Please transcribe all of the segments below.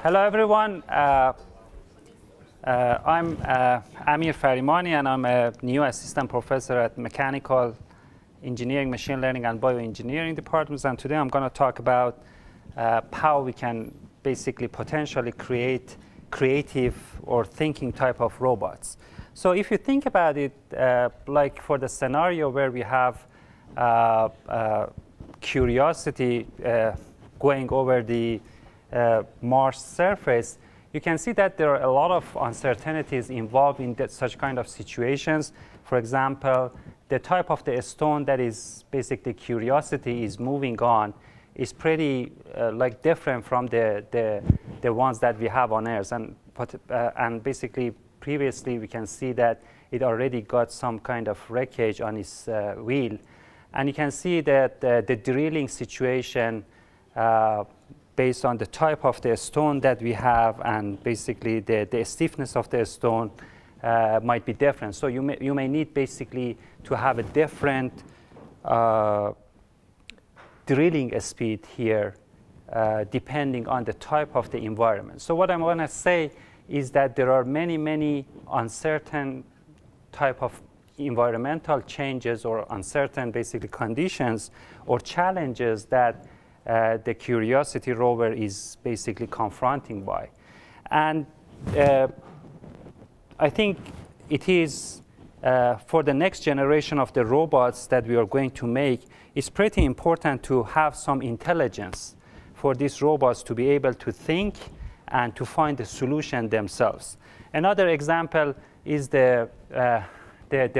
Hello, everyone. I'm Amir Farimani, and I'm a new assistant professor at Mechanical Engineering, Machine Learning, and Bioengineering departments. And today I'm going to talk about how we can basically potentially create creative or thinking type of robots. So if you think about it, like for the scenario where we have curiosity going over the Mars surface, you can see that there are a lot of uncertainties involved in such kind of situations. For example, the type of the stone that is basically Curiosity is moving on is pretty like different from the ones that we have on Earth. And basically, previously, we can see that it already got some kind of wreckage on its wheel. And you can see that the drilling situation based on the type of the stone that we have and basically the stiffness of the stone might be different. So you may need basically to have a different drilling speed here depending on the type of the environment. So what I'm going to say is that there are many uncertain type of environmental changes or uncertain basically conditions or challenges that the Curiosity rover is basically confronting by. And I think it is for the next generation of the robots that we are going to make, it's pretty important to have some intelligence for these robots to be able to think and to find a solution themselves. Another example is the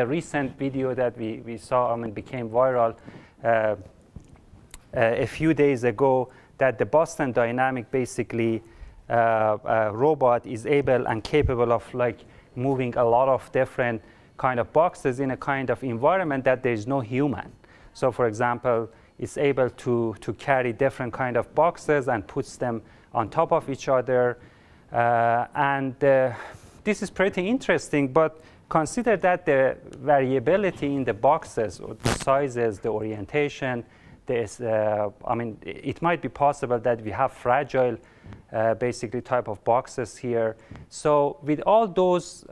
recent video that we saw, became viral a few days ago, that the Boston Dynamic basically robot is able and capable of like moving a lot of different kind of boxes in a kind of environment that there is no human. So for example, it's able to carry different kind of boxes and puts them on top of each other. This is pretty interesting, but consider that the variability in the boxes, or the sizes, the orientation, it might be possible that we have fragile, basically type of boxes here. So with all those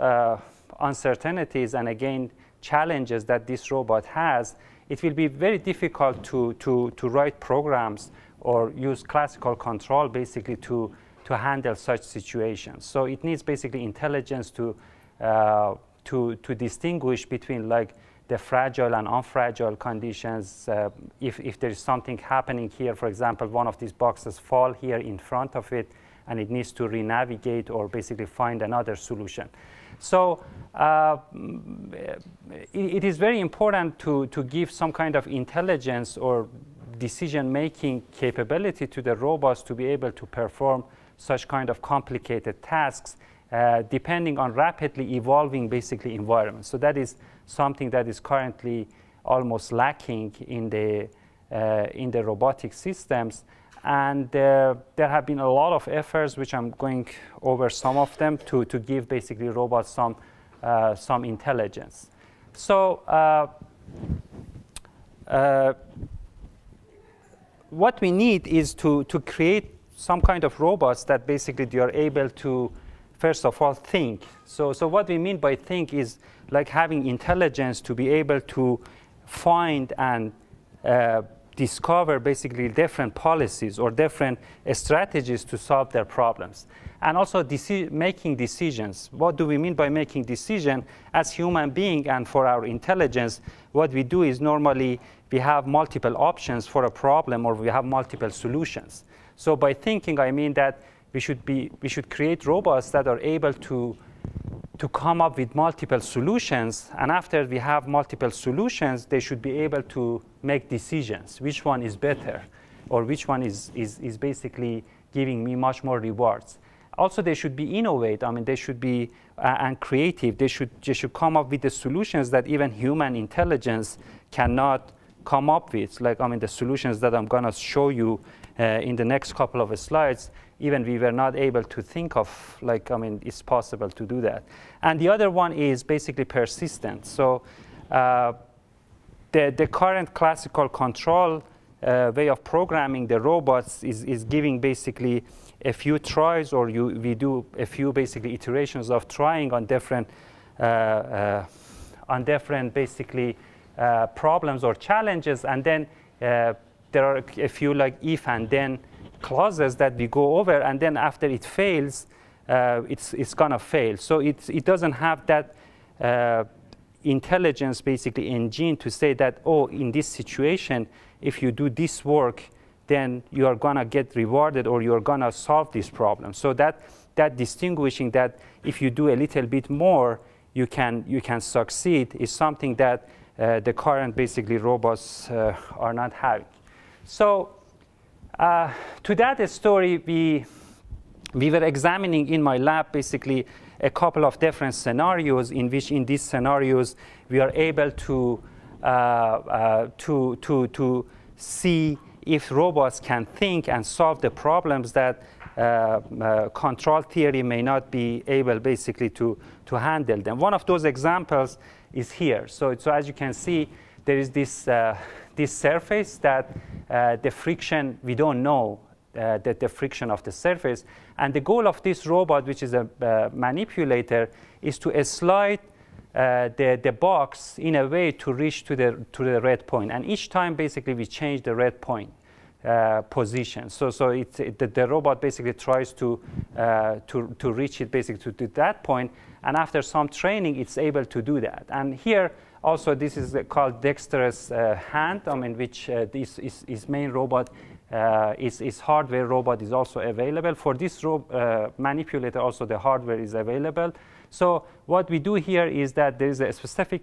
uncertainties and again challenges that this robot has, it will be very difficult to write programs or use classical control basically to handle such situations. So it needs basically intelligence to distinguish between like the fragile and unfragile conditions. If there is something happening here, for example, one of these boxes fall here in front of it, and it needs to re-navigate or basically find another solution. So it is very important to give some kind of intelligence or decision-making capability to the robots to be able to perform such kind of complicated tasks depending on rapidly evolving basically environments. So that is something that is currently almost lacking in the robotic systems. And there have been a lot of efforts, which I'm going over some of them, to give basically robots some intelligence. So what we need is to create some kind of robots that basically they are able to, first of all, think. So what we mean by think is like having intelligence to be able to find and discover basically different policies or different strategies to solve their problems. And also making decisions. What do we mean by making decisions? As human beings and for our intelligence, what we do is normally we have multiple options for a problem, or we have multiple solutions. So by thinking, I mean that we should create robots that are able to come up with multiple solutions, and after we have multiple solutions, they should be able to make decisions. Which one is better, or which one is basically giving me much more rewards. Also, they should be innovative. They should be and creative. They should come up with the solutions that even human intelligence cannot come up with. Like the solutions that I'm going to show you in the next couple of slides. Even we were not able to think of, it's possible to do that. And the other one is basically persistent. So the current classical control way of programming the robots is giving basically a few tries, or we do a few basically iterations of trying on different basically problems or challenges, and then there are a few like if and then clauses that we go over, and then after it fails, it's gonna fail. So it doesn't have that intelligence basically engine to say that, oh, in this situation, if you do this work, then you are gonna get rewarded or you're gonna solve this problem. So that distinguishing that if you do a little bit more, you can succeed is something that the current basically robots are not having. So to that story, we were examining in my lab basically a couple of different scenarios in which in these scenarios we are able to see if robots can think and solve the problems that control theory may not be able basically to handle them. One of those examples is here. So as you can see, there is this surface that the friction, we don't know that the friction of the surface. And the goal of this robot, which is a manipulator, is to slide the box in a way to reach to the red point. And each time, basically, we change the red point position. So the robot basically tries to reach it basically to that point. And after some training, it's able to do that. And here, also, this is called dexterous hand, which this main robot is hardware robot is also available. For this manipulator, also the hardware is available. So what we do here is that there is a specific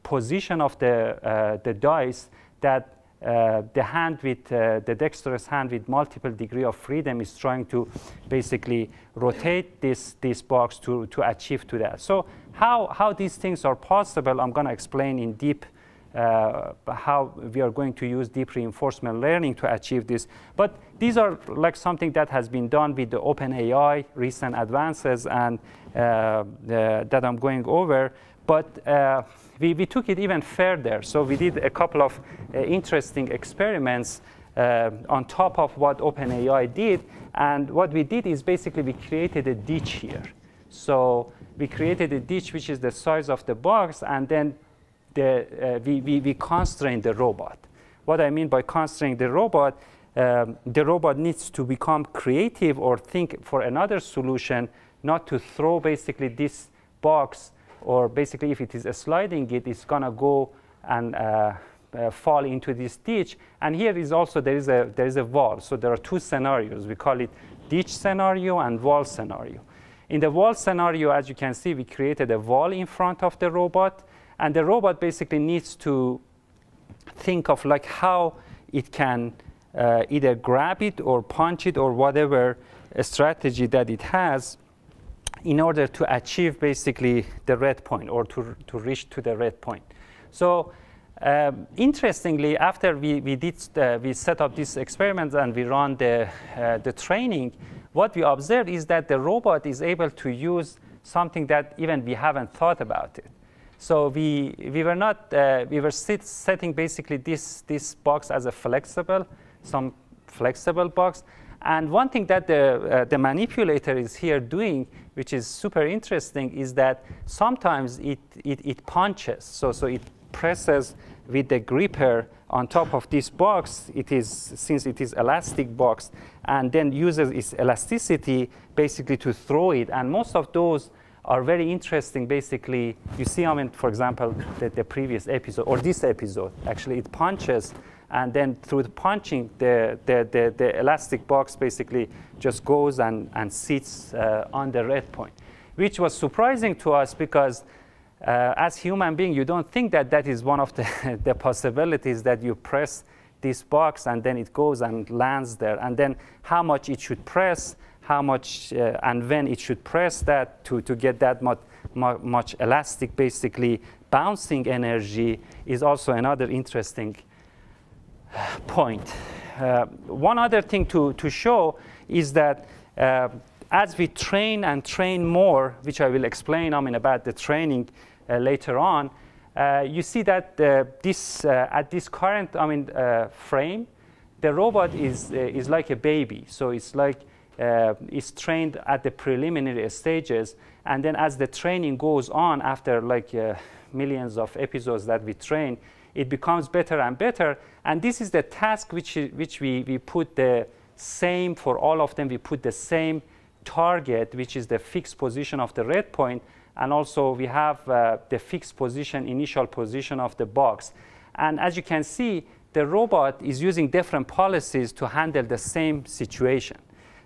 position of the dice that the hand with the dexterous hand with multiple degree of freedom is trying to basically rotate this box to achieve to that. So how these things are possible, I'm going to explain in deep how we are going to use deep reinforcement learning to achieve this. But these are like something that has been done with the OpenAI recent advances and that I'm going over. But we took it even further. So we did a couple of interesting experiments on top of what OpenAI did. And what we did is basically we created a ditch here. So we created a ditch which is the size of the box, and then we constrain the robot. What I mean by constraining the robot needs to become creative or think for another solution, not to throw basically this box, or basically if it is sliding it, it's going to go and fall into this ditch. And here is also, there is a wall. So there are two scenarios. We call it ditch scenario and wall scenario. In the wall scenario, as you can see, we created a wall in front of the robot. And the robot basically needs to think of like how it can either grab it or punch it or whatever strategy that it has in order to achieve basically the red point or to reach to the red point. So interestingly, after we set up this experiment and we run the training, what we observed is that the robot is able to use something that even we haven't thought about it. So we were setting basically this box as a flexible box. And one thing that the manipulator is here doing, which is super interesting, is that sometimes it punches. So it presses with the gripper on top of this box. Since it is elastic box, and then uses its elasticity basically to throw it. And most of those are very interesting. Basically, you see, for example, the previous episode or this episode. Actually, it punches. And then through the punching, the elastic box basically just goes and sits on the red point, which was surprising to us because as human being, you don't think that is one of the possibilities that you press this box and then it goes and lands there. And then how much it should press, how much and when it should press that to get that much elastic, basically bouncing energy is also another interesting point. One other thing to show is that as we train and train more, which I will explain about the training later on, you see that at this current frame, the robot is like a baby. So it's like it's trained at the preliminary stages, and then as the training goes on, after like millions of episodes that we train, it becomes better and better. And this is the task which we put the same for all of them. We put the same target, which is the fixed position of the red point, and also we have the fixed position, initial position of the box. And as you can see, the robot is using different policies to handle the same situation.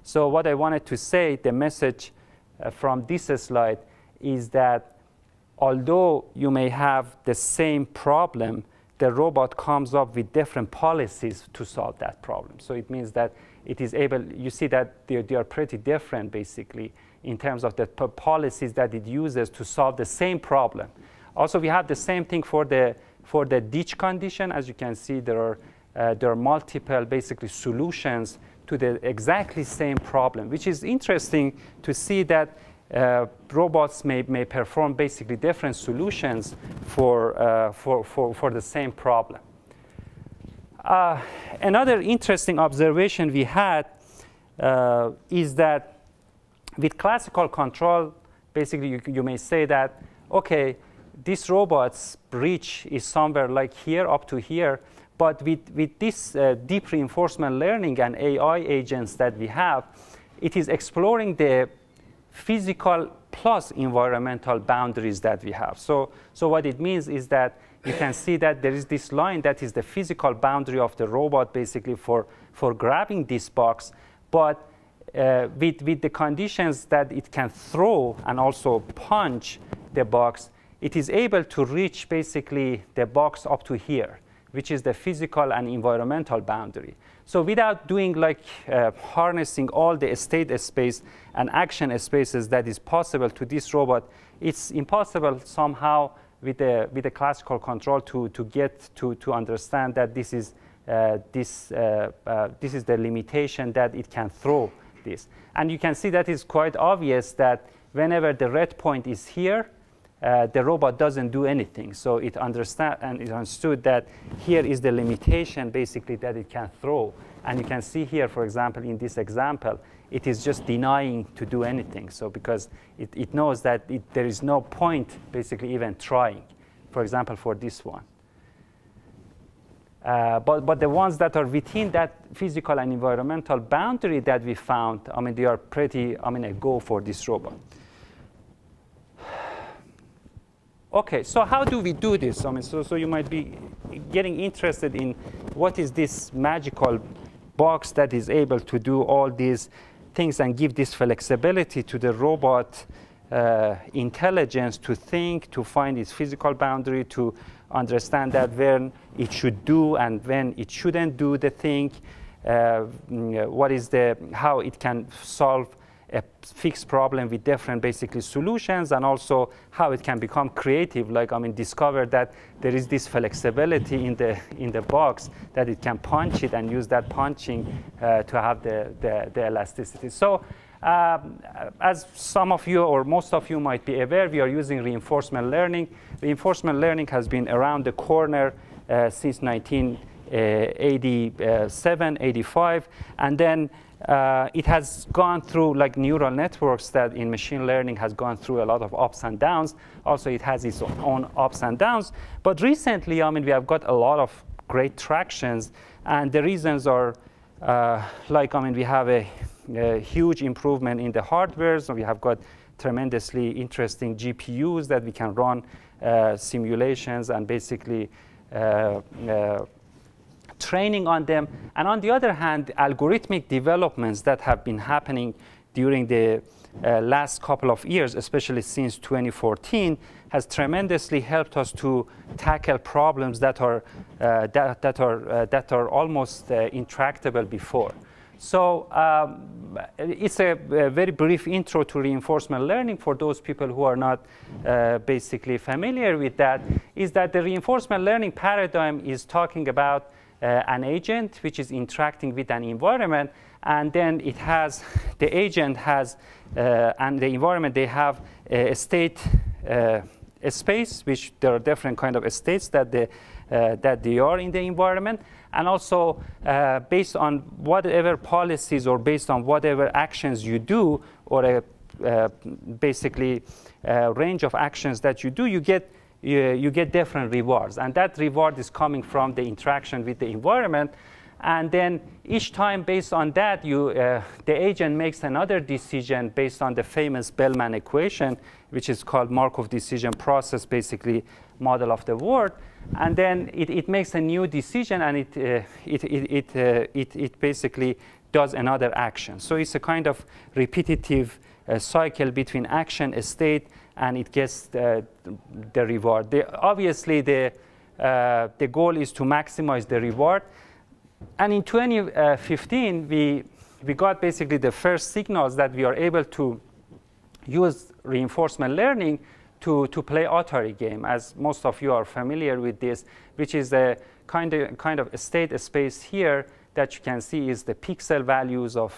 So what I wanted to say, the message from this slide, is that although you may have the same problem, the robot comes up with different policies to solve that problem. So it means that it is able, you see that they are pretty different, basically, in terms of the policies that it uses to solve the same problem. Also, we have the same thing for the ditch condition. As you can see, there are multiple, basically, solutions to the exactly same problem, which is interesting to see that robots may perform basically different solutions for the same problem. Another interesting observation we had is that with classical control, basically you may say that, okay, this robot's reach is somewhere like here up to here, but with this deep reinforcement learning and AI agents that we have, it is exploring the physical plus environmental boundaries that we have. So what it means is that you can see that there is this line that is the physical boundary of the robot, basically for grabbing this box, but with the conditions that it can throw and also punch the box, it is able to reach basically the box up to here, which is the physical and environmental boundary. So without doing like harnessing all the state space and action spaces that is possible to this robot, it's impossible somehow with the classical control to get to understand that this is the limitation that it can throw this. And you can see that it's quite obvious that whenever the red point is here, the robot doesn't do anything. So it understood that here is the limitation, basically, that it can throw. And you can see here, for example, in this example, it is just denying to do anything. So because it knows that there is no point, basically, even trying, for example, for this one. But the ones that are within that physical and environmental boundary that we found, I mean, they are pretty, a go for this robot. OK, so how do we do this? I mean, so you might be getting interested in what is this magical box that is able to do all these things and give this flexibility to the robot intelligence to think, to find its physical boundary, to understand that when it should do and when it shouldn't do the thing, how it can solve a fixed problem with different basically solutions, and also how it can become creative, like discover that there is this flexibility in the box that it can punch it and use that punching to have the elasticity. So as some of you or most of you might be aware, we are using reinforcement learning. Reinforcement learning has been around the corner since 1987, 85, and then it has gone through like neural networks that in machine learning has gone through a lot of ups and downs. Also, it has its own ups and downs. But recently, we have got a lot of great tractions, and the reasons are we have a huge improvement in the hardware. So we have got tremendously interesting GPUs that we can run simulations and basically training on them. And on the other hand, algorithmic developments that have been happening during the last couple of years, especially since 2014, has tremendously helped us to tackle problems that are almost intractable before. So it's a very brief intro to reinforcement learning for those people who are not basically familiar with that, is that the reinforcement learning paradigm is talking about an agent which is interacting with an environment, and then it has, the agent has, and the environment, they have a state space, which there are different kind of states that they are in the environment. And also, based on whatever policies or based on whatever actions you do, or basically a range of actions that you do, you get different rewards. And that reward is coming from the interaction with the environment. And then each time, based on that, the agent makes another decision based on the famous Bellman equation, which is called Markov decision process, basically model of the world. And then it makes a new decision, and it basically does another action. So it's a kind of repetitive cycle between action, state, and it gets the reward. Obviously, the goal is to maximize the reward. And in 2015, we got basically the first signals that we are able to use reinforcement learning to play Atari game, as most of you are familiar with this, which is a kind of a state space here that you can see is the pixel values of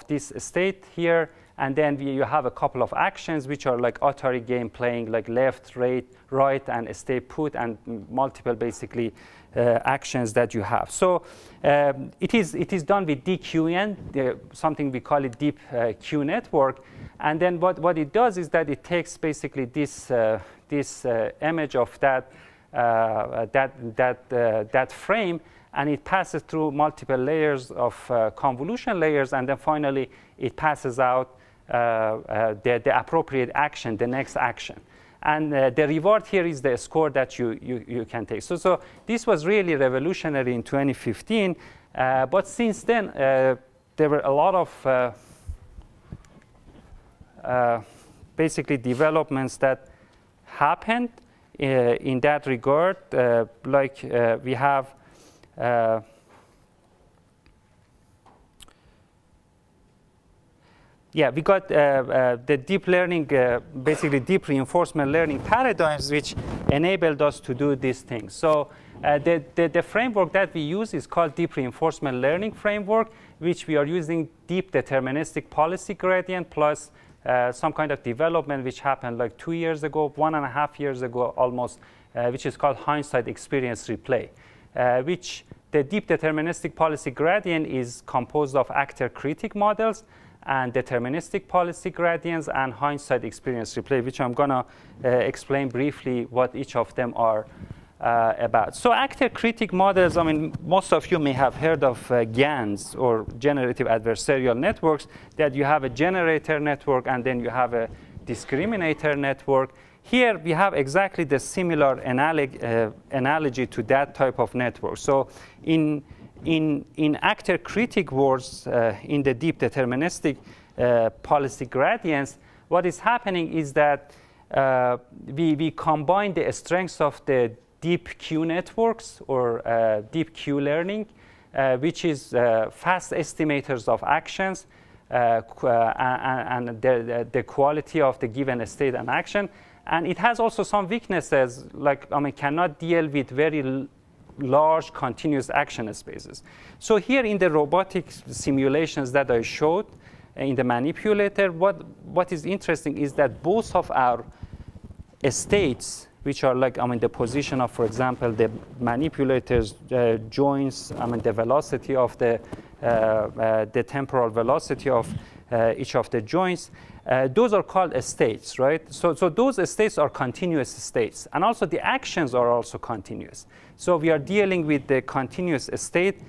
this state here. And then you have a couple of actions which are like Atari game playing, like left, right, and stay put, and multiple basically actions that you have. So it is done with DQN, something we call it Deep Q network. And then what it does is that it takes basically this image of that frame, and it passes through multiple layers of convolution layers, and then finally it passes out the appropriate action, the next action. And the reward here is the score that you can take. So this was really revolutionary in 2015. But since then, there were a lot of basically developments that happened in that regard. We have we got the deep learning, basically deep reinforcement learning paradigms, which enabled us to do these things. So the framework that we use is called Deep Reinforcement Learning Framework, which we are using Deep Deterministic Policy Gradient plus some kind of development which happened like 2 years ago, 1.5 years ago almost, which is called Hindsight Experience Replay, which the Deep Deterministic Policy Gradient is composed of actor-critic models and deterministic policy gradients and hindsight experience replay, which I'm going to explain briefly what each of them are about. So actor-critic models, I mean, most of you may have heard of GANs, or generative adversarial networks, that you have a generator network and then you have a discriminator network. Here we have exactly the similar analogy to that type of network. So in actor-critic words, in the deep deterministic policy gradients, what is happening is that we combine the strengths of the deep Q networks, or deep Q learning, which is fast estimators of actions and the quality of the given state and action. And it has also some weaknesses, like, I mean, cannot deal with very large continuous action spaces. So here in the robotics simulations that I showed in the manipulator, what is interesting is that both of our states, which are like, I mean, the position of, for example, the manipulator's joints, I mean, the velocity of the temporal velocity of each of the joints, those are called states, right? So those states are continuous states. And also the actions are also continuous. So we are dealing with the continuous state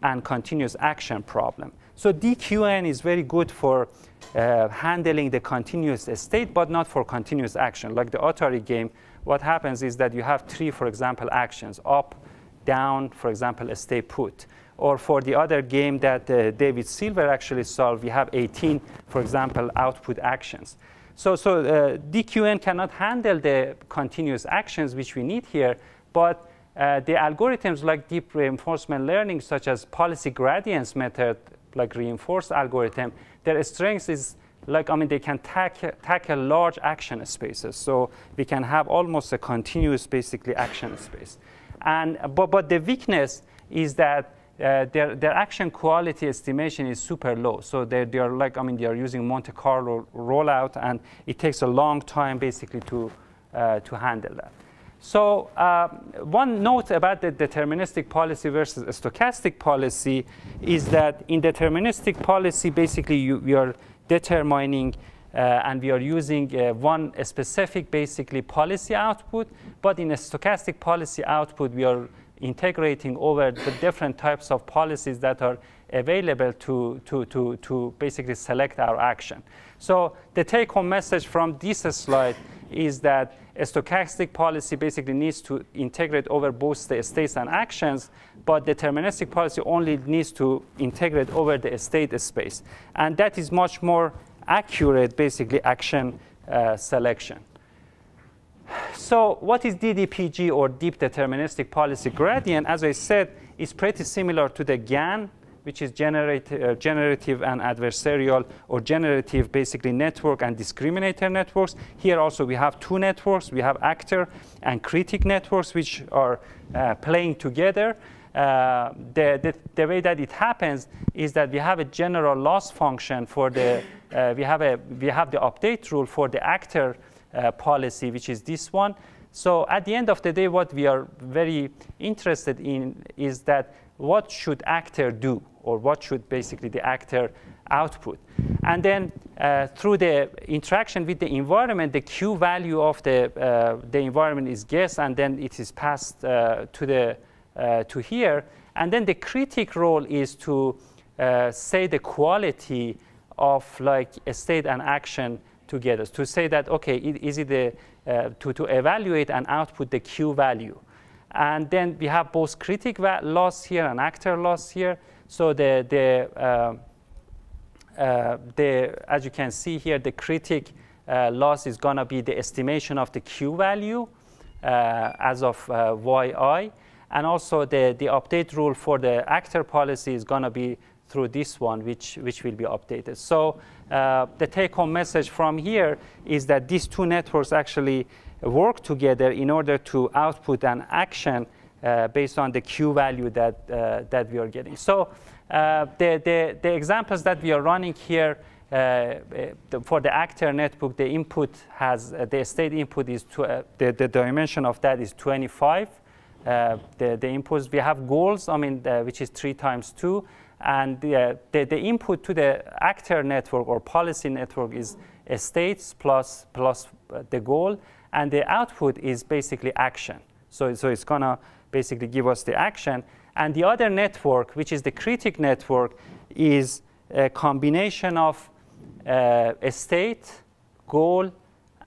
and continuous action problem. So DQN is very good for handling the continuous state, but not for continuous action. Like the Atari game, what happens is that you have 3, for example, actions: up, down, for example, a stay put. Or for the other game that David Silver actually solved, we have 18, for example, output actions. So DQN cannot handle the continuous actions which we need here, but the algorithms like deep reinforcement learning, such as policy gradients method, like reinforced algorithm, their strength is like, I mean, they can tackle large action spaces. So we can have almost a continuous, basically, action space. And but the weakness is that their action quality estimation is super low. So they are like, I mean, they are using Monte Carlo rollout, and it takes a long time basically to handle that. So one note about the deterministic policy versus stochastic policy is that in deterministic policy, basically we are determining and we are using one specific basically policy output, but in a stochastic policy output, we are integrating over the different types of policies that are available to basically select our action. So the take-home message from this slide is that a stochastic policy basically needs to integrate over both the states and actions, but deterministic policy only needs to integrate over the state space. And that is much more accurate, basically, action selection. So what is DDPG, or Deep Deterministic Policy Gradient? As I said, it's pretty similar to the GAN, which is generative and adversarial, or generative basically network and discriminator networks. Here also we have two networks. We have actor and critic networks, which are playing together. The way that it happens is that we have a general loss function for the, we have the update rule for the actor policy, which is this one. So at the end of the day, what we are very interested in is that what should actor do, or what should basically the actor output. And then through the interaction with the environment, the Q value of the environment is guessed, and then it is passed to here. And then the critic role is to say the quality of like a state and action together, to say that, okay, is it to evaluate and output the Q value. And then we have both critic loss here and actor loss here. So as you can see here, the critic loss is going to be the estimation of the Q value as of yi. And also the update rule for the actor policy is going to be through this one, which will be updated. So the take-home message from here is that these two networks actually work together in order to output an action based on the Q value that we are getting. So the examples that we are running here for the actor network, the input has the state input is the dimension of that is 25. The inputs, we have goals, which is 3 times 2, and the input to the actor network or policy network is states plus the goal, and the output is basically action. So it's gonna basically give us the action. And the other network, which is the critic network, is a combination of a state, goal,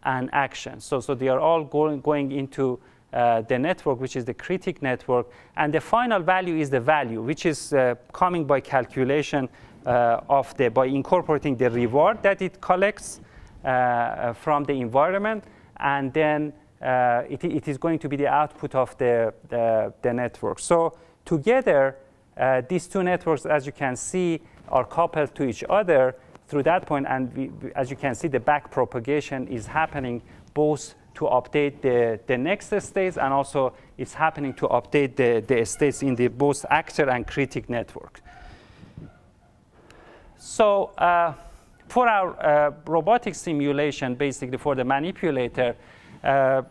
and action. So they are all going into the network, which is the critic network. And the final value is the value, which is coming by calculation by incorporating the reward that it collects from the environment. And then it is going to be the output of the network. So together, these two networks, as you can see, are coupled to each other through that point. And as you can see, the back propagation is happening both to update the next states, and also it's happening to update the states in the both actor and critic network. So for our robotics simulation, basically for the manipulator,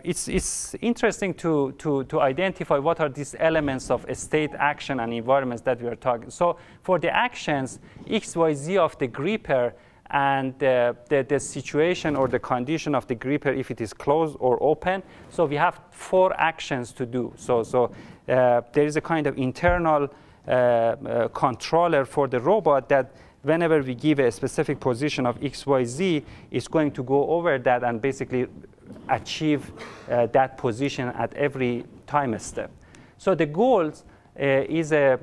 it's interesting to identify what are these elements of state, action, and environments that we are talking. So for the actions, X, Y, Z of the gripper and the situation or the condition of the gripper, if it is closed or open. So we have 4 actions to do. So there is a kind of internal controller for the robot that whenever we give a specific position of X, Y, Z, it's going to go over that and basically achieve that position at every time step. So the goals is a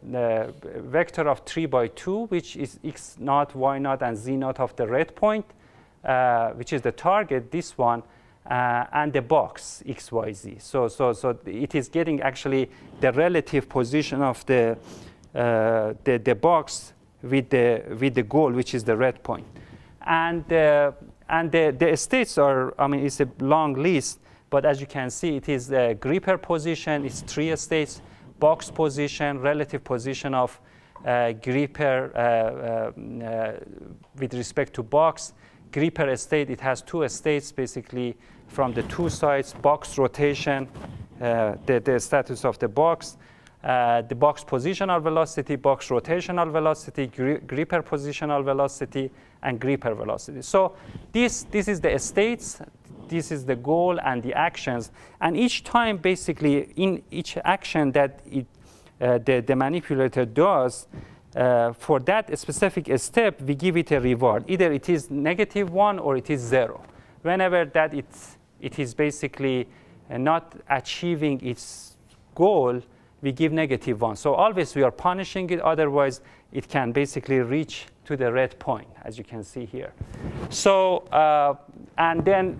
vector of 3 by 2, which is X naught, Y naught, and Z naught of the red point, which is the target, this one, and the box X, Y, Z. So it is getting actually the relative position of the box with the goal, which is the red point. And the states are, it's a long list, but as you can see, it is the gripper position, it's 3 states, box position, relative position of gripper with respect to box. Gripper state, it has 2 states, basically from the two sides, box rotation, the status of the box positional velocity, box rotational velocity, gripper positional velocity, and gripper velocity. So this is the states, this is the goal and the actions. And each time, basically, in each action that the manipulator does, for that specific step, we give it a reward. Either it is -1 or it is 0. Whenever that it is basically not achieving its goal, we give -1. So always we are punishing it, otherwise it can basically reach to the red point, as you can see here. So, and then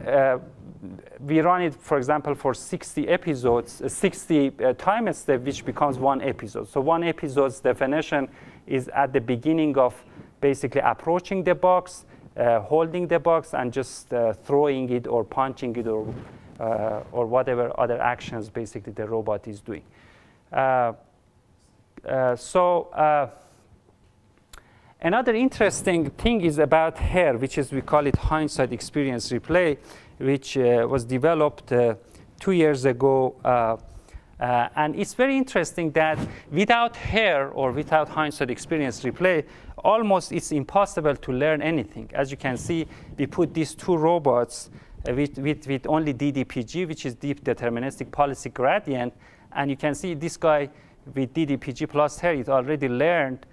we run it, for example, for 60 episodes, 60 time step, which becomes 1 episode. So 1 episode's definition is at the beginning of basically approaching the box, holding the box, and just throwing it or punching it or whatever other actions basically the robot is doing. Another interesting thing is about here, which is we call it Hindsight Experience Replay, which was developed 2 years ago. And it's very interesting that without here or without Hindsight Experience Replay, almost it's impossible to learn anything. As you can see, we put these two robots with only DDPG, which is Deep Deterministic Policy Gradient. And you can see this guy with DDPG plus here, it already learned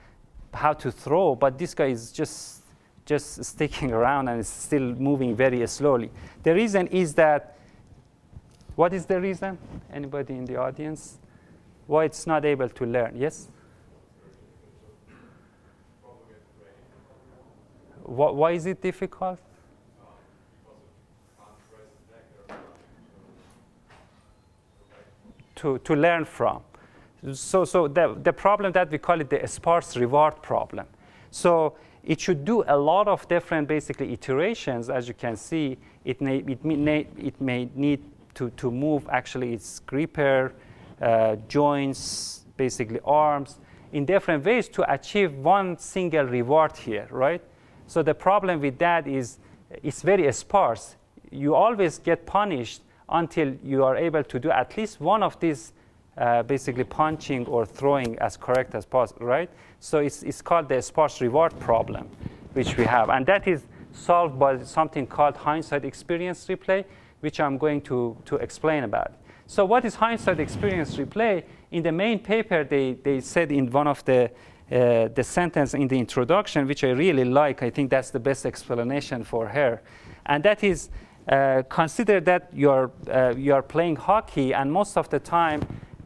how to throw, but this guy is just sticking around and is still moving very slowly. The reason is that, what is the reason? Anybody in the audience? Why it's not able to learn? Yes? Why is it difficult? To learn from. So the problem that we call it the sparse reward problem. So it should do a lot of different basically iterations. As you can see, it may need to move actually its gripper, joints, basically arms, in different ways to achieve one single reward here, right? So the problem with that is it's very sparse. You always get punished until you are able to do at least one of these basically punching or throwing as correct as possible, right? So it's called the sparse reward problem, which we have. And that is solved by something called Hindsight Experience Replay, which I'm going to explain about. So what is Hindsight Experience Replay? In the main paper, they said in one of the sentence in the introduction, which I really like, I think that's the best explanation for her. And that is, consider that you're playing hockey, and most of the time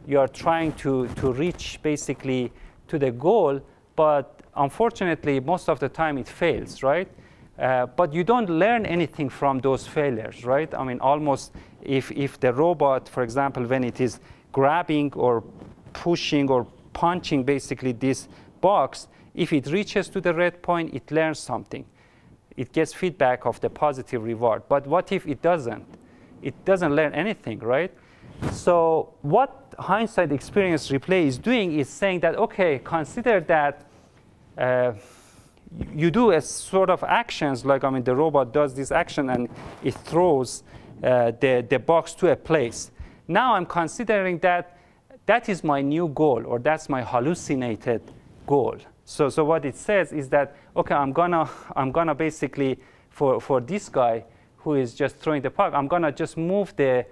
you're trying to reach basically to the goal, but unfortunately most of the time it fails, right? But you don't learn anything from those failures, right? I mean, almost if the robot, for example, when it is grabbing or pushing or punching basically this box, if it reaches to the red point, it learns something. It gets feedback of the positive reward. But what if it doesn't? It doesn't learn anything, right? So what Hindsight Experience Replay is doing is saying that, OK, consider that you do a sort of actions, like, I mean, the robot does this action and it throws the box to a place. Now I'm considering that that is my new goal, or that's my hallucinated goal. So what it says is that, OK, I'm gonna basically, for this guy who is just throwing the puck, I'm gonna just move the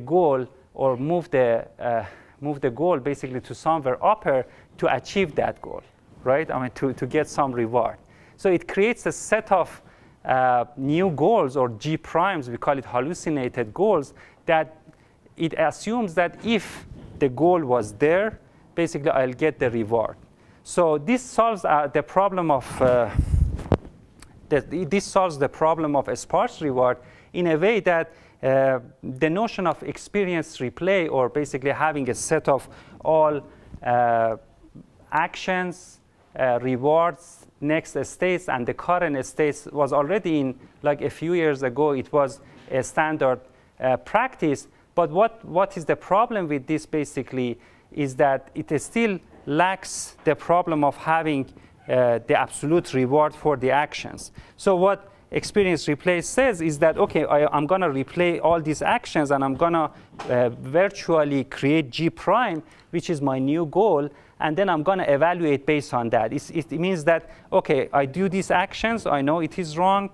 goal, or move the goal basically to somewhere upper to achieve that goal, right? I mean, to get some reward. So it creates a set of new goals, or G primes, we call it hallucinated goals, that it assumes that if the goal was there, basically I'll get the reward. So this solves the problem of a sparse reward in a way that the notion of experience replay, or basically having a set of all actions, rewards, next states, and the current states, was already in, like, a few years ago, it was a standard practice. But what is the problem with this basically is that it still lacks the problem of having the absolute reward for the actions. So what experience replay says is that, okay, I'm going to replay all these actions, and I'm going to virtually create G prime, which is my new goal, and then I'm going to evaluate based on that. It means that, okay, I do these actions, I know it is wrong,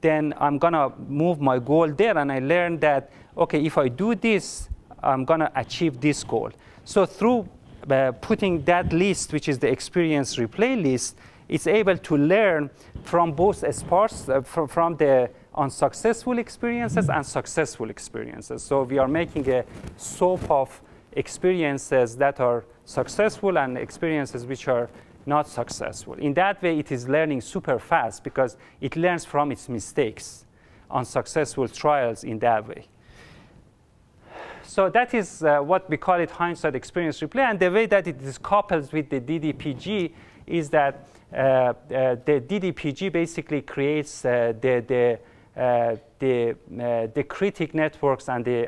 then I'm going to move my goal there, and I learned that, okay, if I do this, I'm going to achieve this goal. So through putting that list, which is the experience replay list, it's able to learn from both sparse, from the unsuccessful experiences and successful experiences. So we are making a soap of experiences that are successful and experiences which are not successful. In that way, it is learning super fast because it learns from its mistakes on successful trials in that way. So that is what we call it Hindsight Experience Replay. And the way that it is coupled with the DDPG is that the DDPG basically creates the critic networks and the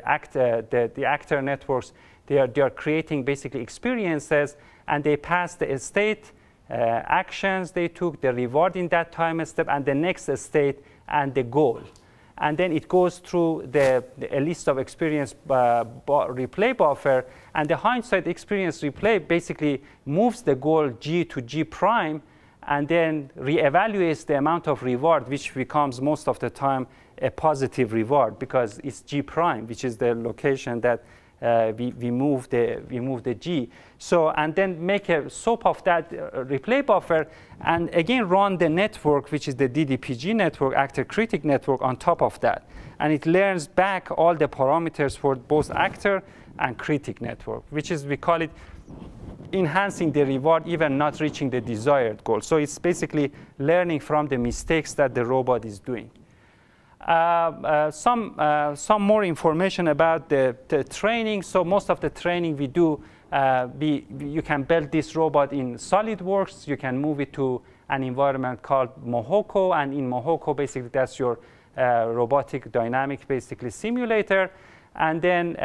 actor networks. They are creating basically experiences, and they pass the state actions they took, the reward in that time step, and the next state and the goal. And then it goes through a list of experience replay buffer, and the hindsight experience replay basically moves the goal G to G prime, and then reevaluates the amount of reward, which becomes most of the time a positive reward because it's G prime, which is the location that we move the G. So, and then make a soap of that replay buffer, and again run the network, which is the DDPG network, actor critic network, on top of that. And it learns back all the parameters for both actor and critic network, which is, we call it enhancing the reward, even not reaching the desired goal. So it's basically learning from the mistakes that the robot is doing. Some more information about the training. So most of the training we do, you can build this robot in SolidWorks. You can move it to an environment called Mohoko, and in Mohoko, basically, that's your robotic dynamic, basically, simulator. And then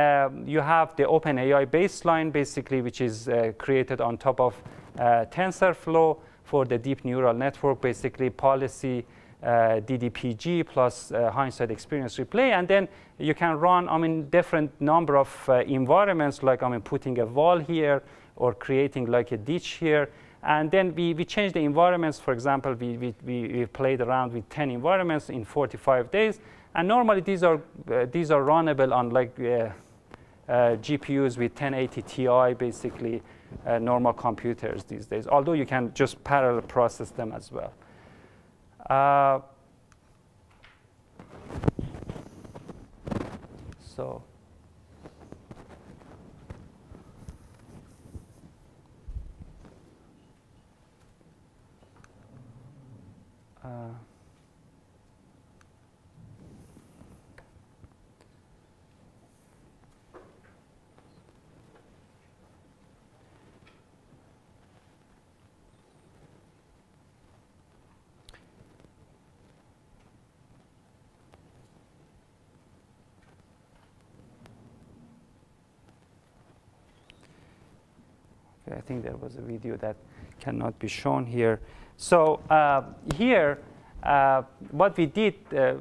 you have the OpenAI baseline, basically, which is created on top of TensorFlow for the deep neural network, basically, policy, DDPG plus hindsight experience replay. And then you can run, different number of environments, like, putting a wall here or creating like a ditch here. And then we change the environments. For example, we played around with 10 environments in 45 days. And normally these are runnable on like GPUs with 1080 Ti, basically normal computers these days. Although you can just parallel process them as well. So I think there was a video that cannot be shown here. So here, what we did,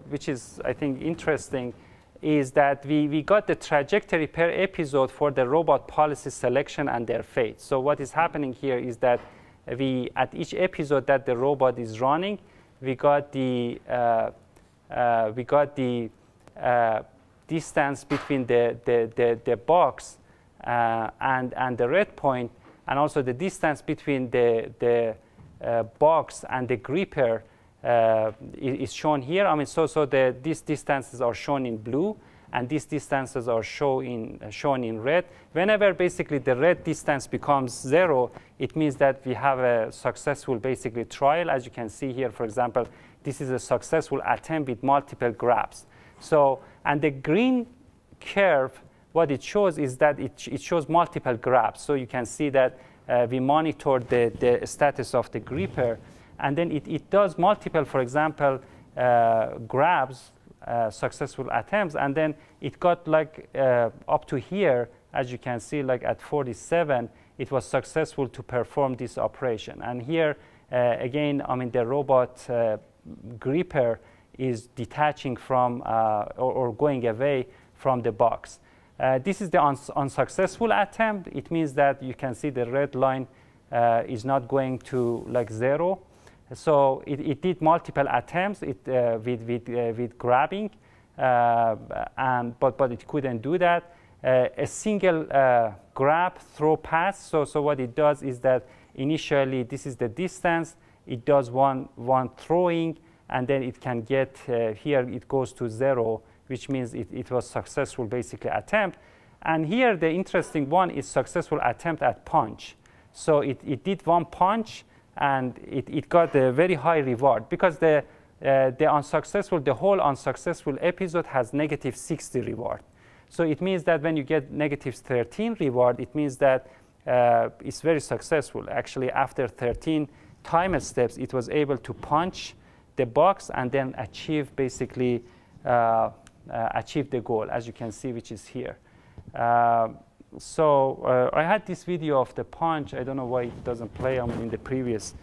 which is, I think, interesting, is that we got the trajectory per episode for the robot policy selection and their fate. So what is happening here is that at each episode that the robot is running, we got the distance between the box and the red point, and also the distance between the box and the gripper is shown here. So these distances are shown in blue, and these distances are shown in red. Whenever basically the red distance becomes 0, it means that we have a successful basically trial. As you can see here, for example, this is a successful attempt with multiple grabs. So, and the green curve, what it shows is that it shows multiple grabs. So you can see that we monitor the status of the gripper, and then it does multiple, for example, grabs, successful attempts, and then it got like up to here, as you can see, like at 47, it was successful to perform this operation. And here, again, the robot gripper is detaching from or going away from the box. This is the unsuccessful attempt. It means that you can see the red line is not going to like 0. So it did multiple attempts with grabbing, but it couldn't do that. A single grab throw pass. So what it does is that initially this is the distance. It does one throwing, and then it can get here. It goes to 0, which means it was successful basically attempt. And here the interesting one is successful attempt at punch. So it did one punch, and it got a very high reward because the whole unsuccessful episode has -60 reward. So it means that when you get -13 reward, it means that it's very successful. Actually, after 13 time steps, it was able to punch the box and then achieve basically achieve the goal, as you can see, which is here. So I had this video of the punch. I don't know why it doesn't play in the previous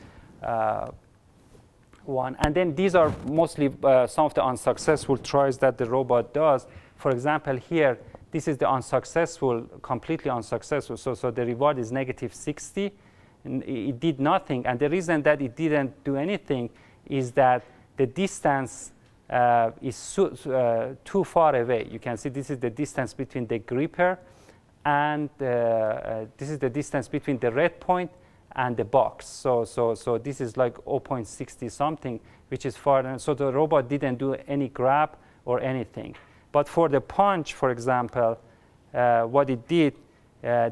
one. And then these are mostly some of the unsuccessful tries that the robot does. For example, here, this is the unsuccessful, completely unsuccessful. So the reward is -60. And it did nothing. And the reason that it didn't do anything is that the distance is too far away. You can see this is the distance between the gripper, and this is the distance between the red point and the box. So this is like 0.60 something, which is far. And so the robot didn't do any grab or anything. But for the punch, for example, what it did,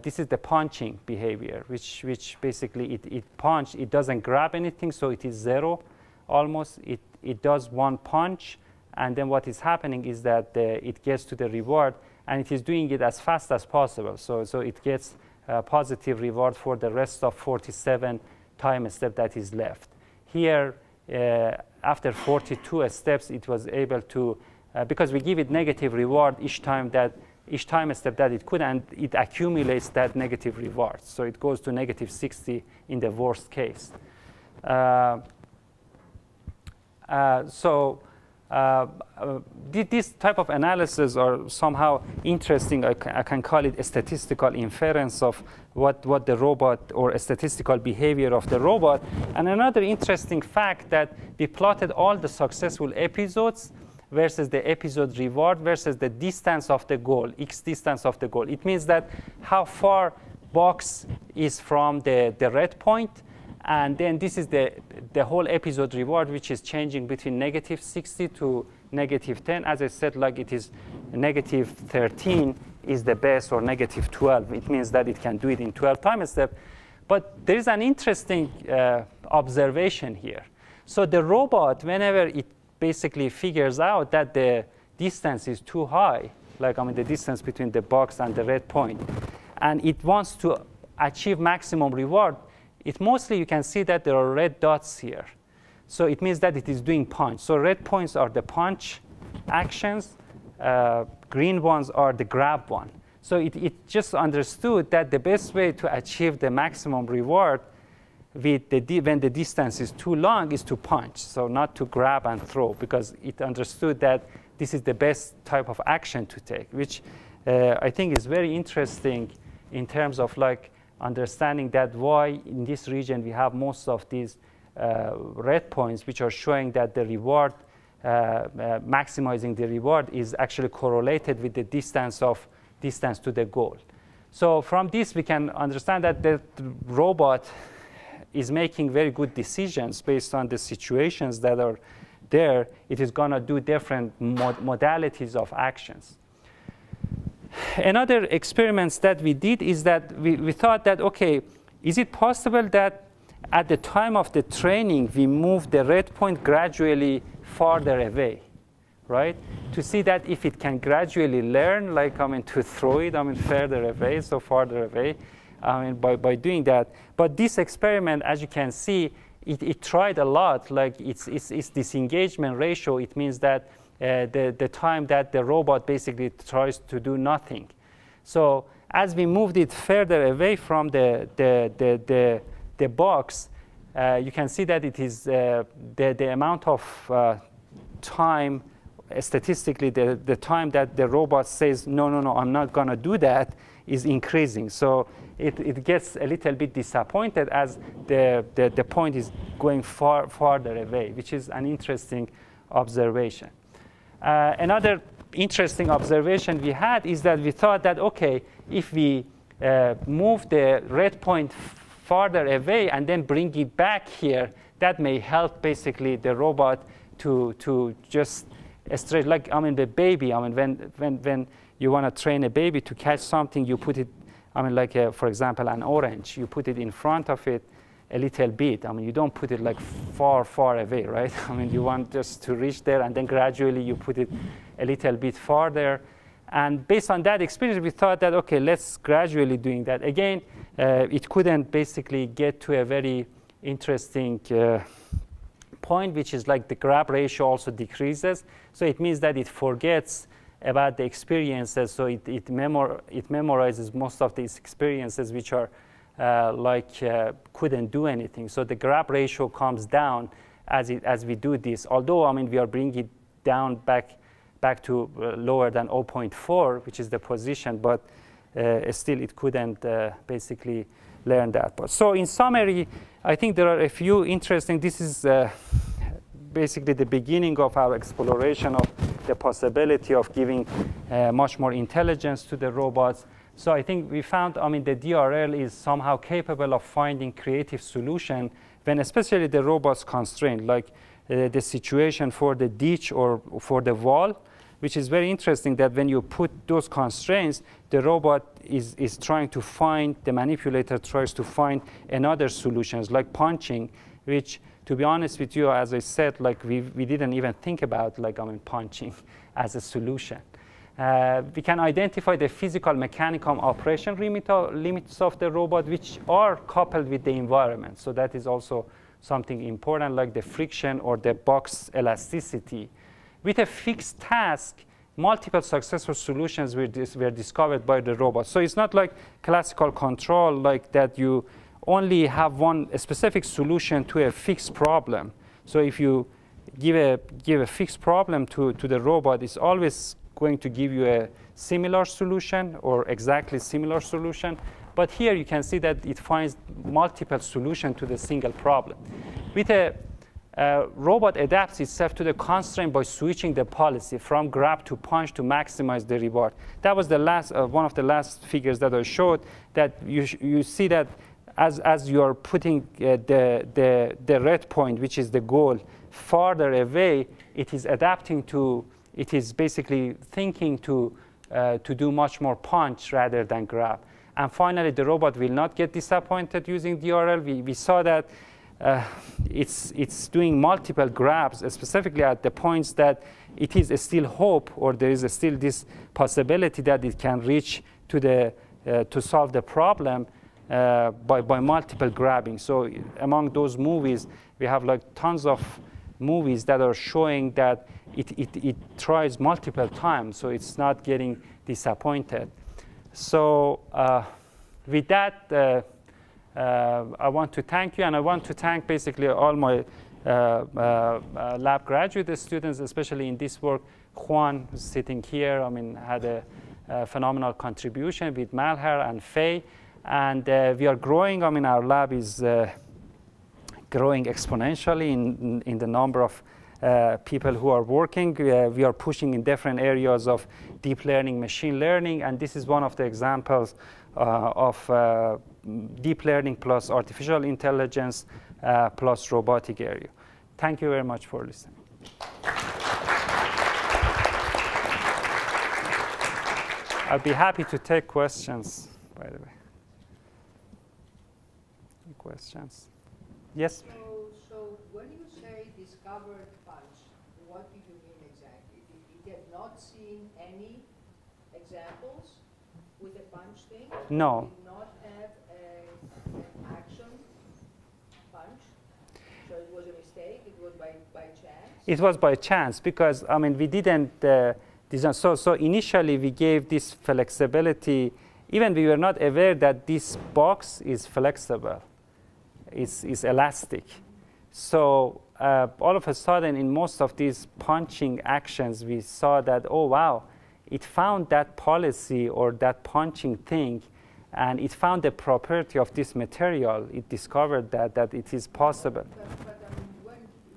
this is the punching behavior, which basically it punched. It doesn't grab anything, so it is 0 almost. It does one punch, and then what is happening is that it gets to the reward, and it is doing it as fast as possible. So it gets a positive reward for the rest of 47 time steps that is left. Here, after 42 steps, it was able to, because we give it negative reward each time step that it could, and it accumulates that negative reward. So it goes to -60 in the worst case. This type of analysis are somehow interesting. I can call it a statistical inference of what the robot, or a statistical behavior of the robot. And another interesting fact that we plotted all the successful episodes versus the episode reward versus the distance of the goal, x distance of the goal. It means that how far box is from the red point. And then this is the whole episode reward, which is changing between -60 to -10. As I said, like it is -13 is the best, or -12. It means that it can do it in 12 time steps. But there is an interesting observation here. So the robot, whenever it basically figures out that the distance is too high, like the distance between the box and the red point, and it wants to achieve maximum reward, mostly you can see that there are red dots here. So it means that it is doing punch. So red points are the punch actions. Green ones are the grab one. So it just understood that the best way to achieve the maximum reward when the distance is too long is to punch, so not to grab and throw, because it understood that this is the best type of action to take, which I think is very interesting in terms of like understanding that why in this region we have most of these red points, which are showing that the reward, maximizing the reward, is actually correlated with the distance to the goal. So from this we can understand that the robot is making very good decisions based on the situations that are there. It is going to do different modalities of actions. Another experiments that we did is that we thought that, okay, is it possible that at the time of the training we move the red point gradually farther away, right? To see that if it can gradually learn, like to throw it further away, so farther away, by doing that. But this experiment, as you can see, it tried a lot. Like its disengagement ratio, it means that the time that the robot basically tries to do nothing. So as we moved it further away from the box, you can see that it is the amount of time, statistically, the time that the robot says, no, I'm not going to do that, is increasing. So it gets a little bit disappointed as the point is going farther away, which is an interesting observation. Another interesting observation we had is that we thought that, OK, if we move the red point farther away and then bring it back here, that may help basically the robot to just straight, like, I mean, the baby, I mean, when you want to train a baby to catch something, you put it, I mean, like, for example, an orange, you put it in front of it a little bit. I mean, you don't put it like far away, right? I mean, you want just to reach there, and then gradually you put it a little bit farther. And based on that experience, we thought that, OK, let's gradually doing that. Again, it couldn't basically get to a very interesting point, which is like the grab ratio also decreases. So it means that it forgets about the experiences. So it memorizes most of these experiences, which are couldn't do anything. So the grab ratio comes down as we do this. Although, I mean, we are bringing it down back to lower than 0.4, which is the position, but still it couldn't basically learn that. But so in summary, I think there are a few interesting, this is basically the beginning of our exploration of the possibility of giving much more intelligence to the robots. So I think we found, I mean, the DRL is somehow capable of finding creative solution when especially the robot's constrained, like the situation for the ditch or for the wall, which is very interesting that when you put those constraints, the robot is trying to find, the manipulator tries to find another solutions like punching, which, to be honest with you, as I said, like we didn't even think about, like, I mean, punching as a solution. We can identify the physical mechanical operation limits of the robot, which are coupled with the environment. So that is also something important, like the friction or the box elasticity. With a fixed task, multiple successful solutions were discovered by the robot. So it's not like classical control, like that you only have a specific solution to a fixed problem. So if you give a fixed problem to the robot, it's always going to give you a similar solution or exactly similar solution. But here you can see that it finds multiple solutions to the single problem. With a robot adapts itself to the constraint by switching the policy from grab to punch to maximize the reward. That was the last one of the last figures that I showed, that you see that as you are putting the red point, which is the goal, farther away, it is adapting to, it is basically thinking to do much more punch rather than grab. And finally, the robot will not get disappointed using DRL. We saw that it's doing multiple grabs, specifically at the points that it is still hope, or there is still this possibility that it can reach to solve the problem by multiple grabbing. So among those movies, we have like tons of movies that are showing that it tries multiple times, so it's not getting disappointed. So with that, I want to thank you, and I want to thank basically all my lab graduate students, especially in this work. Juan, who's sitting here, I mean, had a phenomenal contribution with Malhar and Faye. And we are growing. I mean, our lab is growing exponentially in the number of people who are working. We are pushing in different areas of deep learning, machine learning, and this is one of the examples of deep learning plus artificial intelligence plus robotic area. Thank you very much for listening. I'll be happy to take questions, by the way. Any questions? Yes? So when you say discovered punch, what do you mean exactly? You have not seen any examples with a punch thing? No. You did not have an action punch? So it was a mistake? It was by chance? It was by chance, because, I mean, we didn't design. So initially, we gave this flexibility. Even we were not aware that this box is flexible. It's elastic. So all of a sudden, in most of these punching actions, we saw that, oh, wow, it found that policy or that punching thing, and it found the property of this material. It discovered that it is possible. But I mean,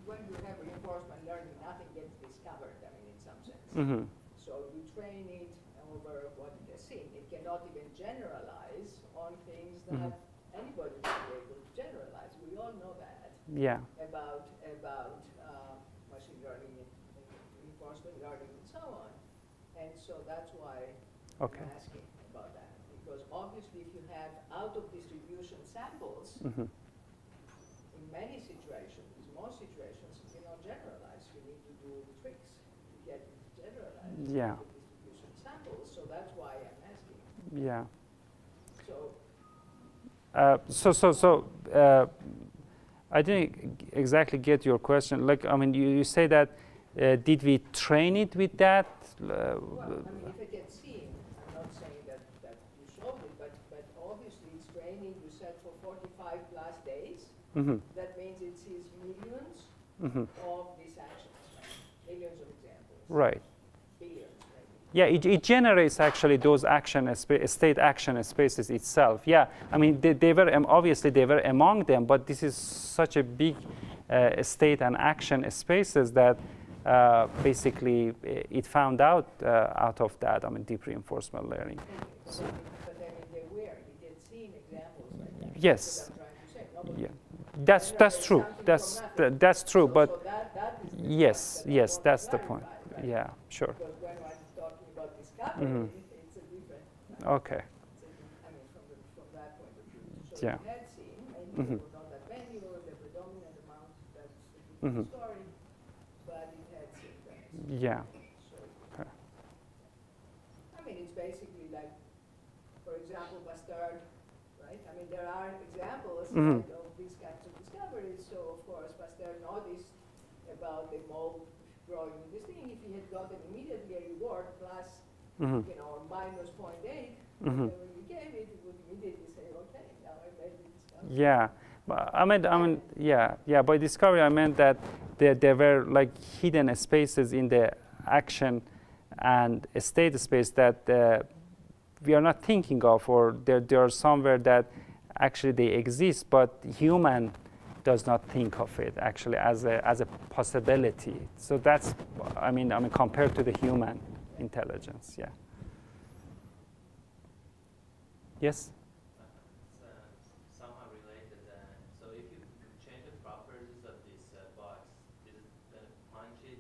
when you have reinforcement learning, nothing gets discovered, I mean, in some sense. Mm-hmm. So you train it over what it has seen. It cannot even generalize on things that anybody should be able to generalize. We all know that. Yeah. About machine learning, reinforcement learning, and so on. And so that's why I'm asking about that. Because obviously, if you have out-of-distribution samples, in many situations, most situations, you cannot generalize. You need to do tricks to get generalized out-of-distribution samples. So that's why I'm asking. Yeah. So. I didn't exactly get your question. Like, I mean, you say that, did we train it with that? Well, I mean, if it gets seen, I'm not saying that you showed it, but obviously it's training you said for 45 plus days. That means it sees millions of these actions, millions of examples. Right. Billions, maybe. Yeah, it generates actually those state action spaces itself. Yeah, I mean, they were obviously they were among them, but this is such a big state and action spaces that basically it found out of that. I mean, deep reinforcement learning. So. But I mean, they were. It had seen examples like that. Yes. Yeah. That's true. That's true. So but that is the yes, point that's the point. Right? Yeah, sure. Because when I'm talking about discovery, it's a different. Okay. I mean, from that point of view. So Yeah. you had seen, maybe there were not that many, or the predominant amount. That's a different story. But it had seen that. Yeah. So, I mean, it's basically like, for example, Bastard, right? I mean, there are examples of these kinds of discoveries. So, of course, Bastard noticed about the mold growing in this thing. If he had gotten immediately a reward plus, you know, minus 0.8, when you gave it, it would immediately say, okay, now I made the discovery. Yeah. I mean, yeah. By discovery, I meant that there were like hidden spaces in the action and state space that we are not thinking of, or they are somewhere that actually they exist, but human does not think of it actually as a possibility. So that's, I mean, compared to the human intelligence, yeah. Yes? Somehow related. So if you change the properties of this box, is it going to punch it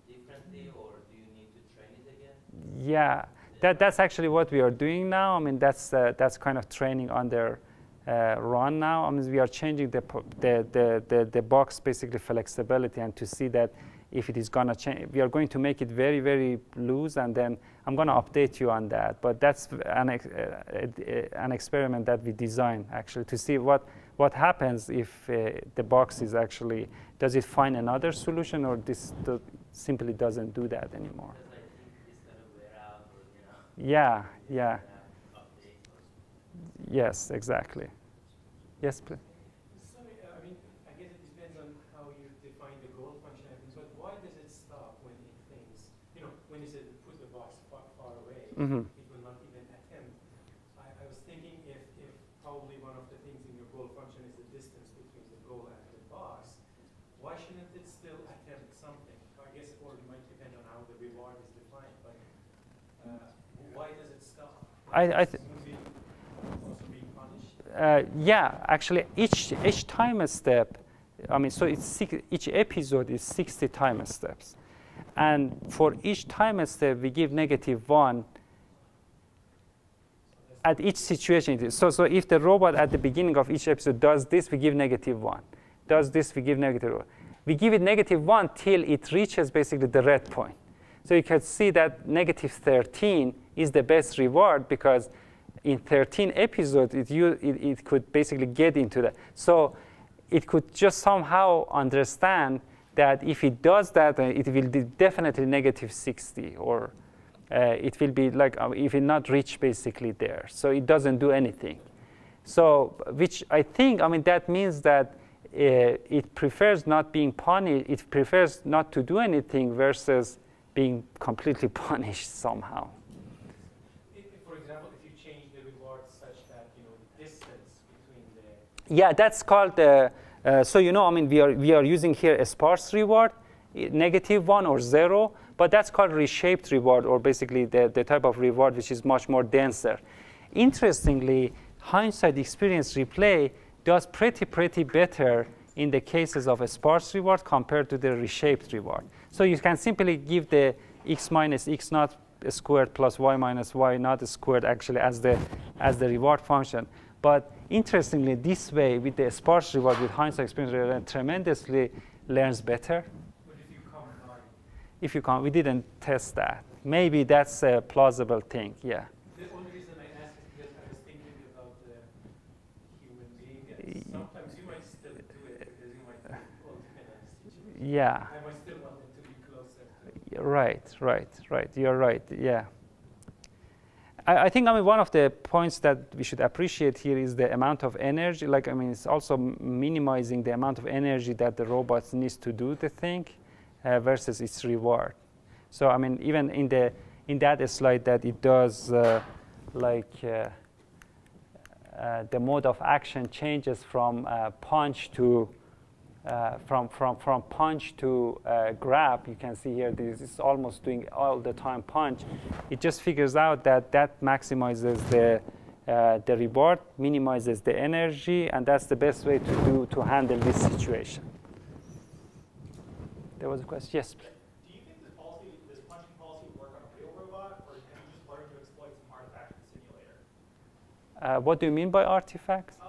differently, or do you need to train it again? Yeah, that's actually what we are doing now. I mean, that's kind of training on their run now. I mean, we are changing the box basically flexibility, and to see that if it is going to change, we are going to make it very, very loose, and then I'm going to update you on that. But that's an experiment that we designed actually to see what happens if the box is actually, does it find another solution, or this simply doesn't do that anymore. Because I think it's going to wear out, or, you know. Yeah. Yes, exactly. Yes, please. I mean, I guess it depends on how you define the goal function, but why does it stop when it thinks, you know, when you said put the box far away, it will not even attempt. I was thinking if probably one of the things in your goal function is the distance between the goal and the box, why shouldn't it still attempt something? I guess, or it might depend on how the reward is defined, but why does it stop? Yeah, actually, each time step, I mean, so each episode is 60 time steps. And for each time step, we give -1 at each situation. So if the robot at the beginning of each episode does this, we give -1. Does this, we give -1. We give it -1 till it reaches basically the red point. So you can see that -13 is the best reward, because in 13 episodes, it could basically get into that. So it could just somehow understand that if it does that, it will be definitely -60, or it will be like, if it not reach basically there. So it doesn't do anything. So, which I think, I mean, that means that it prefers not being punished. It prefers not to do anything versus being completely punished somehow. For example, if you change the reward such that the distance between the yeah, that's called. So I mean, we are using here a sparse reward, -1 or 0, but that's called reshaped reward, or basically the type of reward which is much more denser. Interestingly, Hindsight Experience Replay does pretty better in the cases of a sparse reward compared to the reshaped reward. So you can simply give the x minus x naught squared plus y minus y naught squared actually as the reward function. But interestingly, this way with the sparse reward with Hindsight Experience Replay tremendously learns better. But if you combine? If you can't, we didn't test that. Maybe that's a plausible thing. Yeah. The only reason I asked is because I was thinking about the human being, and sometimes you might still do it because you might be ultimate in a situation. Yeah. I might still want them to be closer. Right. You're right. Yeah. I think one of the points that we should appreciate here is the amount of energy. Like it's also minimizing the amount of energy that the robot needs to do the thing versus its reward. So even in that slide that it does the mode of action changes from punch to from punch to grab. You can see here this is almost doing all the time punch. It just figures out that maximizes the reward, minimizes the energy, and that's the best way to handle this situation. There was a question. Yes. Do you think this punching policy would work on a real robot, or have you just learned to exploit some artifact in the simulator? What do you mean by artifacts? Do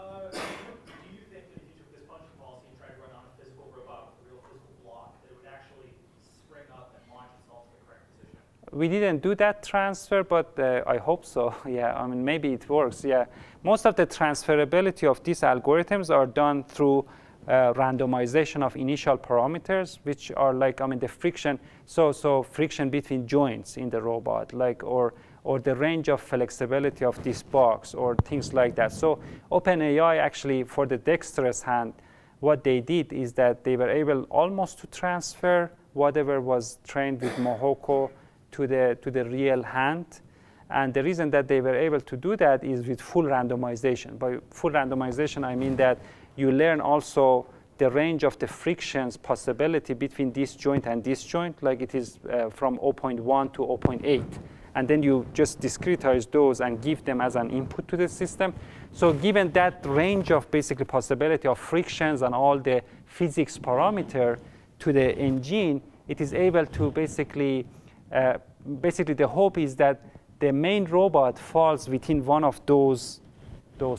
you think that if you took this punching policy and tried to run on a physical robot with a real physical block, that it would actually spring up and launch itself to the correct position? We didn't do that transfer, but I hope so. Yeah, maybe it works. Yeah, most of the transferability of these algorithms are done through randomization of initial parameters, which are the friction. So friction between joints in the robot, or the range of flexibility of this box, or things like that. So OpenAI actually, for the dexterous hand, what they did is that they were able almost to transfer whatever was trained with Mohoko to the real hand. And the reason that they were able to do that is with full randomization. By full randomization, I mean that you learn also the range of the frictions possibility between this joint and this joint, like it is from 0.1 to 0.8. And then you just discretize those and give them as an input to the system. So given that range of basically possibility of frictions and all the physics parameter to the engine, it is able to basically the hope is that the main robot falls within one of those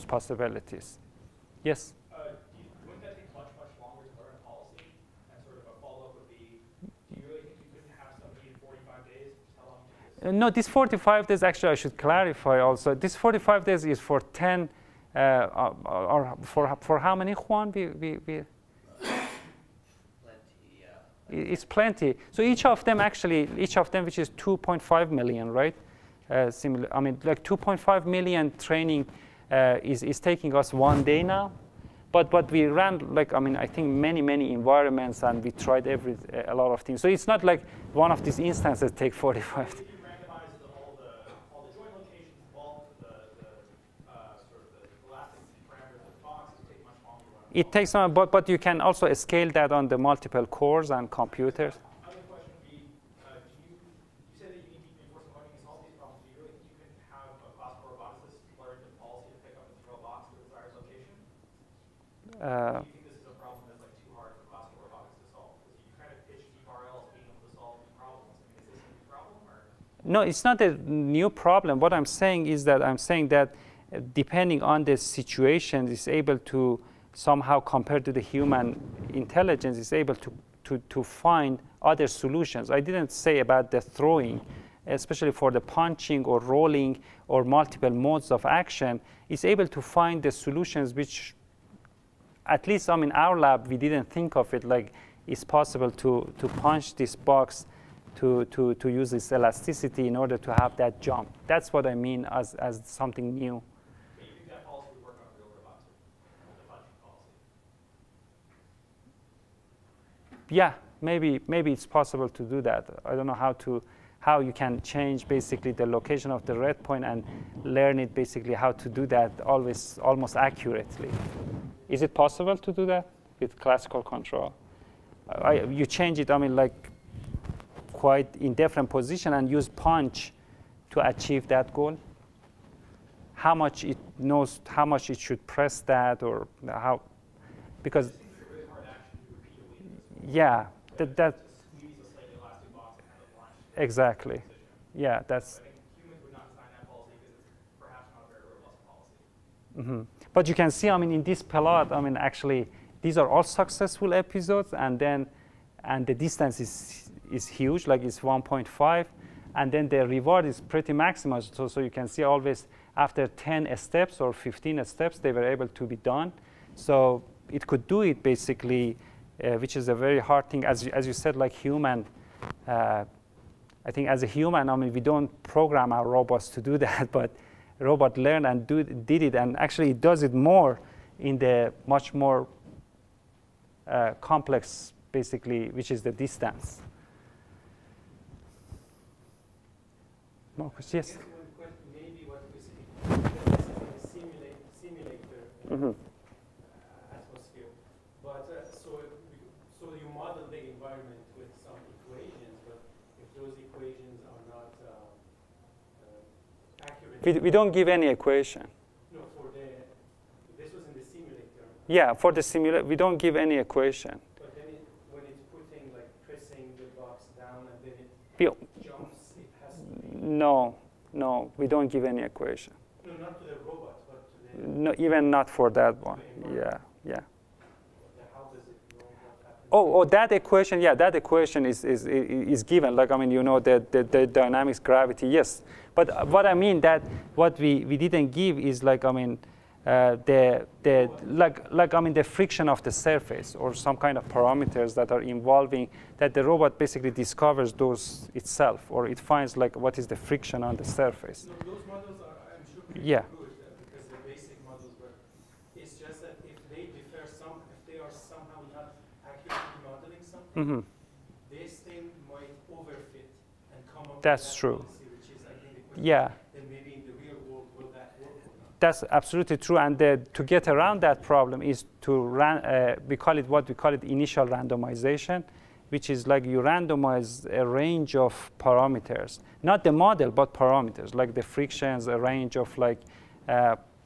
possibilities. Yes? Wouldn't that take much longer to learn a policy? And sort of a follow-up would be, do you really think you couldn't have somebody in 45 days? How long would this? No, this 45 days, actually, I should clarify also. This 45 days is for 10, or for how many, Juan? Plenty, yeah. It's plenty. So each of them, which is 2.5 million, right? Similar, 2.5 million training is taking us 1 day now. But we ran I think many environments, and we tried a lot of things. So it's not like one of these instances take 45. If you randomize all the joint locations, bulk, the sort of the elastic parameters of the box, it takes much longer to run. It takes time, but you can also scale that on the multiple cores and computers. Another question would be, you said that you need deep reinforcement learning to solve these problems. Do you really think you can have a classical roboticist learn the policy to pick up its real box to the desired location? Do you think this is a problem that's too hard for classical robotics to solve? Because you kind of pitch deep RL as being able to solve new problems. Is this a new problem? Or? No, it's not a new problem. What I'm saying is that depending on the situation, it's able to somehow, compared to the human intelligence, is able to find other solutions. I didn't say about the throwing, especially for the punching or rolling or multiple modes of action. It's able to find the solutions which, at least in our lab, we didn't think of it, like it's possible to punch this box to use this elasticity in order to have that jump. That's what I mean as something new. Do you think that policy would work on real robots, the punching policy? Yeah, maybe it's possible to do that. I don't know how you can change basically the location of the red point and learn it basically how to do that almost accurately. Is it possible to do that with classical control? You change it, I mean, like quite in different position and use punch to achieve that goal? How much it knows, how much it should press that, or how, because really hard action to repeatedly. yeah, that Squeeze a slightly elastic box and have a launch. exactly. Yeah, that's. I think humans would not design that policy because it's perhaps not a very robust policy. Mm-hmm. But you can see, I mean, in this plot, I mean, actually, these are all successful episodes, and the distance is huge, like it's 1.5, and then the reward is pretty maximal. So you can see always after 10 steps or 15 steps, they were able to be done. So it could do it basically, which is a very hard thing. As you said, like human, I think as a human, I mean, we don't program our robots to do that, but robot learned and did it, and actually it does it more in the much more complex, basically, which is the distance. Marcus, yes? Maybe what we see, this is in a simulator atmosphere. But so you model the environment with some equations, but if those equations are not accurate. We don't give any equation. No, this was in the simulator. Yeah, for the simulator, we don't give any equation. But then when it's putting, like pressing the box down and then it jumps, it has to be. No, we don't give any equation. No, not to the robot, but to the. No, even not for that one. Yeah. How does it know what happens? Oh, that equation. Yeah, that equation is given. Like, I mean, you know, the dynamics, gravity. Yes, but what I mean that what we didn't give is, like, I mean, the friction of the surface or some kind of parameters that are involving that the robot basically discovers those itself, or it finds like what is the friction on the surface. No, those models are, I'm sure, pretty Yeah. good because the basic models were. It's just that if they differ if they are somehow not accurately modeling something, this thing might overfit and come up. That's with that true. policy, which is, I think, the question. Yeah. Then maybe in the real world, will that work or not? That's absolutely true, and to get around that problem is to we call it initial randomization, which is like you randomize a range of parameters, not the model, but parameters, like the frictions, a range of like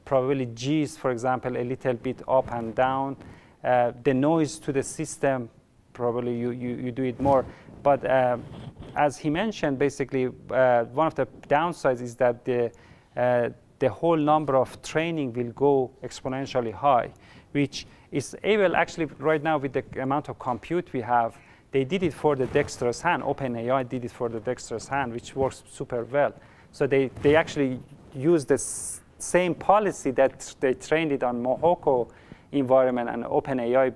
probably G's, for example, a little bit up and down, the noise to the system, probably you do it more. But as he mentioned, basically, one of the downsides is that the whole number of training will go exponentially high, which is able actually right now with the amount of compute we have. They did it for the dexterous hand. OpenAI did it for the dexterous hand, which works super well. So they actually use the same policy that they trained it on Mohoko environment and OpenAI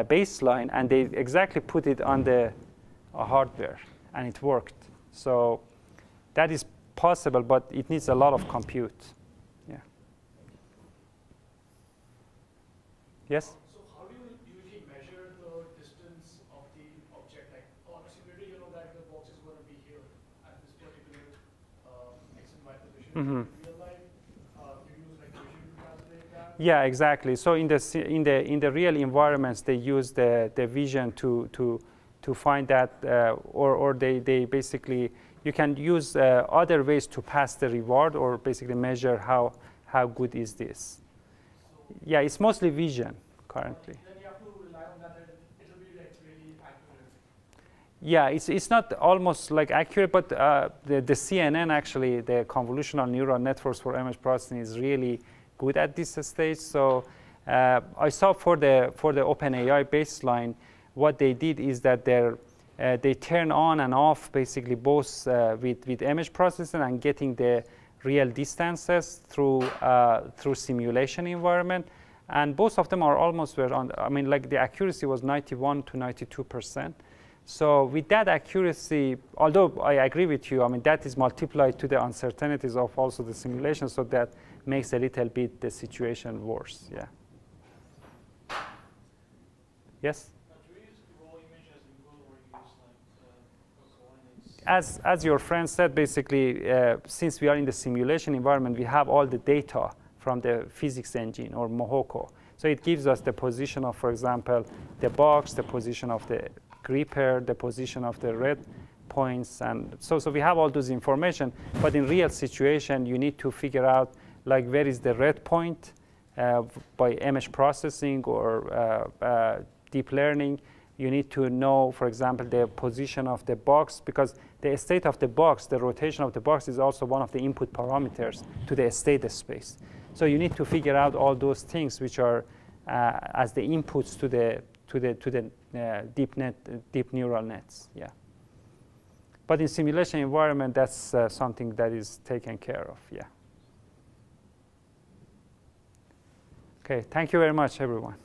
baseline, and they exactly put it on the hardware, and it worked. So that is possible, but it needs a lot of compute. Yeah. Yes? So how do you usually measure the distance of the object? Like on a simulator, you know that the box is going to be here at this particular X and Y position. In real life, you use like vision to calculate that? Yeah, exactly. So in the real environments, they use the vision to find that, or they basically, you can use other ways to pass the reward or basically measure how good is this. Yeah, it's mostly vision currently. Then you have to rely on that, and it'll be like really accurate. Yeah, it's not almost like accurate, but the CNN actually, the convolutional neural networks for image processing, is really good at this stage. So I saw for the OpenAI baseline, what they did is that they turn on and off basically both with image processing and getting the real distances through simulation environment, and both of them are almost were on. I mean, like the accuracy was 91 to 92%. So with that accuracy, although I agree with you, I mean that is multiplied to the uncertainties of also the simulation, so that makes a little bit the situation worse. Yeah. Yes. To as your friend said, basically, since we are in the simulation environment, we have all the data from the physics engine or Mohoko. So it gives us the position of, for example, the box, the position of the gripper, the position of the red points. And so we have all those information. But in real situation, you need to figure out, like, where is the red point by image processing or deep learning. You need to know, for example, the position of the box, because the state of the box, the rotation of the box, is also one of the input parameters to the state space. So you need to figure out all those things which are as the inputs to the deep neural nets. Yeah. But in simulation environment, that's something that is taken care of. Yeah. Okay. Thank you very much, everyone.